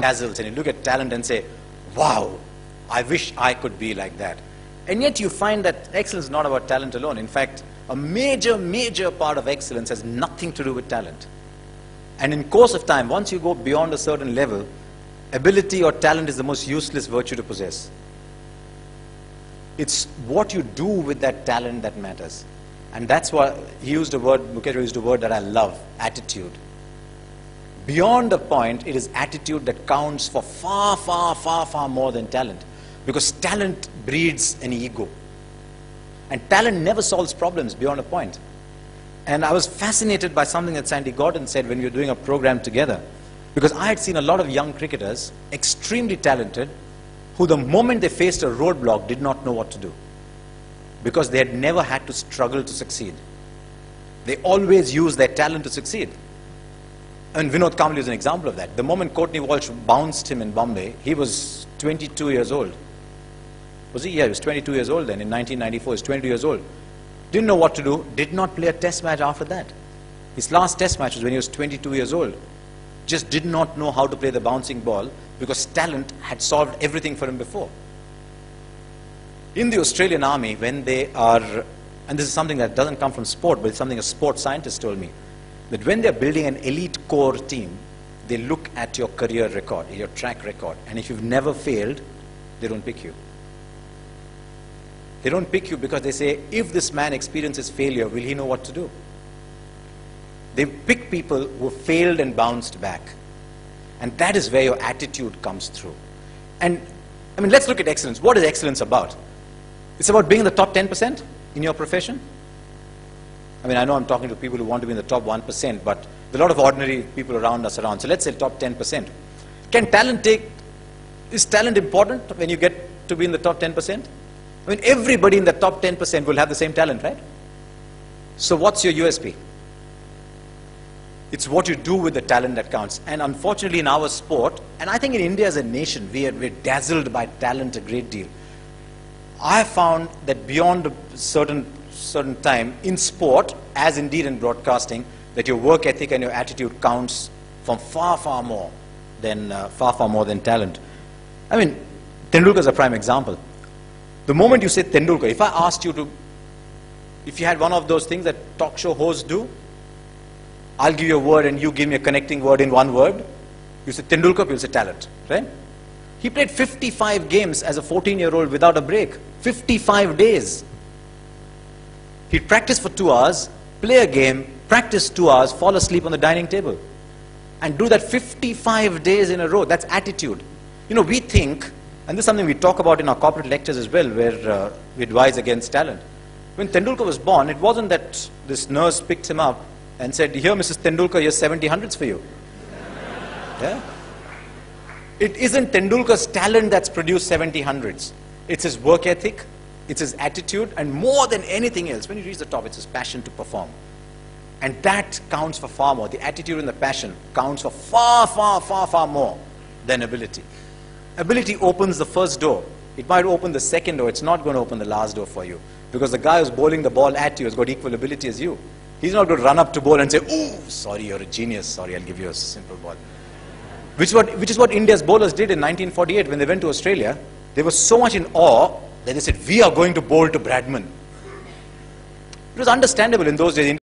dazzles and you look at talent and say, wow, I wish I could be like that. And yet you find that excellence is not about talent alone. In fact, a major part of excellence has nothing to do with talent. And in course of time, once you go beyond a certain level, ability or talent is the most useless virtue to possess. It's what you do with that talent that matters. And that's why he used a word, Mukesh used a word that I love, attitude. Beyond a point, it is attitude that counts for far more than talent. Because talent breeds an ego. And talent never solves problems beyond a point. And I was fascinated by something that Sandy Gordon said when we were doing a program together. Because I had seen a lot of young cricketers, extremely talented, who the moment they faced a roadblock did not know what to do. Because they had never had to struggle to succeed. They always used their talent to succeed. And Vinod Kambli is an example of that. The moment Courtney Walsh bounced him in Bombay, he was 22 years old. Was he? Yeah, he was 22 years old then. In 1994, he was 22 years old. Didn't know what to do, did not play a test match after that. His last test match was when he was 22 years old. Just did not know how to play the bouncing ball because talent had solved everything for him before. In the Australian Army, when they are, and this is something that doesn't come from sport, but it's something a sports scientist told me, that when they're building an elite core team, they look at your career record, your track record, and if you've never failed, they don't pick you. They don't pick you because they say, if this man experiences failure, will he know what to do? They pick people who failed and bounced back. And that is where your attitude comes through. And, I mean, let's look at excellence. What is excellence about? It's about being in the top 10% in your profession. I mean, I know I'm talking to people who want to be in the top 1%, but there are a lot of ordinary people around us around. So let's say top 10%. Is talent important when you get to be in the top 10%? I mean, everybody in the top 10% will have the same talent, right? So what's your USP? It's what you do with the talent that counts. And unfortunately in our sport, and I think in India as a nation, we're dazzled by talent a great deal. I have found that beyond a certain time, in sport, as indeed in broadcasting, that your work ethic and your attitude counts from far more than talent. I mean, Tendulkar is a prime example. The moment you say Tendulkar, if I asked you to, if you had one of those things that talk show hosts do, I'll give you a word and you give me a connecting word in one word. You say Tendulkar, people say talent, right? He played 55 games as a 14-year-old without a break. 55 days. He'd practice for 2 hours, play a game, practice 2 hours, fall asleep on the dining table. And do that 55 days in a row. That's attitude. You know, we think, and this is something we talk about in our corporate lectures as well, where we advise against talent. When Tendulkar was born, it wasn't that this nurse picked him up and said, here, Mrs. Tendulkar, here's 70 hundreds for you. Yeah? It isn't Tendulkar's talent that's produced 70 hundreds. It's his work ethic, it's his attitude, and more than anything else, when you reach the top, it's his passion to perform. And that counts for far more. The attitude and the passion counts for far more than ability. Ability opens the first door. It might open the second door. It's not going to open the last door for you. Because the guy who's bowling the ball at you has got equal ability as you. He's not going to run up to bowl and say, oh, sorry, you're a genius. Sorry, I'll give you a simple ball. Which is what India's bowlers did in 1948 when they went to Australia. They were so much in awe that they said, we are going to bowl to Bradman. It was understandable in those days.